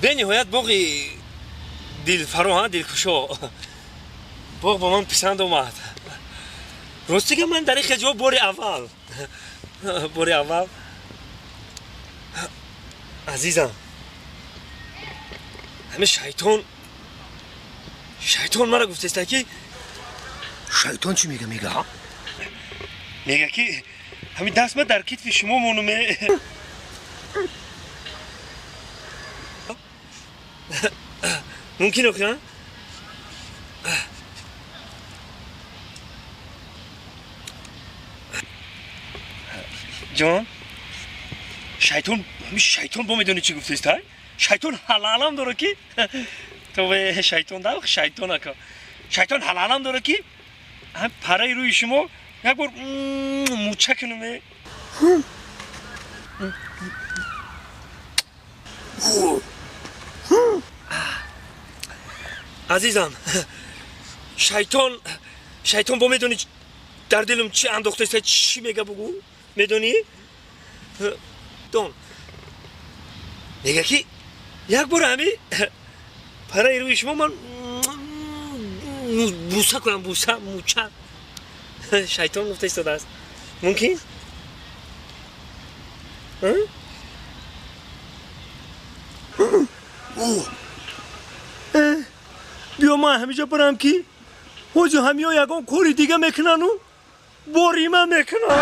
به نهایت باقی دلفرو ها دلکشا باق با من پسند اومد راستی که من در این خجاب بار اول عزیزم همه شیطان مرا گفته است که شیطان چی میگه ها؟ میگه که همین دست من در کتف شما مونمه ممکن اخیان؟ جان شیطان با میدونی چی گفته است های؟ شیطان حلالم داره که تو به شیطان داره شیطان اکا شیطان حلالم داره که هم پرای روی شما یک بار موچه کنمه عزیزم شیطان با میدونی در دلم چی انداخته است چی میگه بگو میدونی دون میگه که یک بار همی پرای روی شما من بوسه کنم بوسه موچه شیطان گفته ایستاده است ممکن؟ بیا ما همیجا برم که حاجی همی ها یکم کوری دیگه میکنن و باریمه میکنن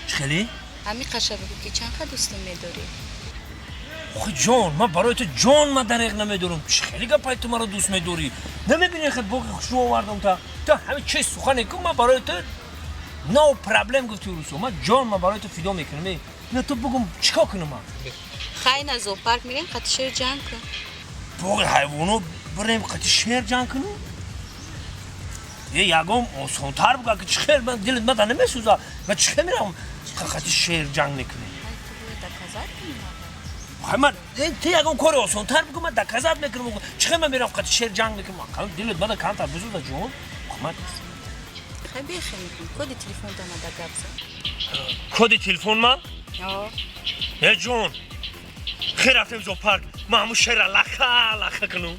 خیلی؟ همی قشه بگو که چند قد دوستم میداری؟ آخه جان من برای تو جان من دریغ نمیدارم خیلی گپای تو مرا دوست میداری نمیبینی خیلی باقی خوشو آوردم تا همه چیز سخنه که من برای تو نو پرابلم گفتی روسو من جان من برای تو فیدا میکنم نه تو بگم چیکار کنم من خیلی از پارک میریم قطع شیر جنگ کن باقی حیوانو بریم قطع شیر جنگ کنم یکم آسانتر بگه که چخیر من دلت من نمیسوزه من چخیر میرم قطع شیر جنگ میکنم من تی یکم کار آسانتر بگم من دکزت میکنم چخیر من میرم قطع شیر جنگ میکنم دلت من کمتر بزرده جون من خیلی بیخی میکنم کد تلفن دامه دا گبزه کد تلفن ما؟ آه یه جون خیر رفتیم زو پارک ما همون شیر لخه کنم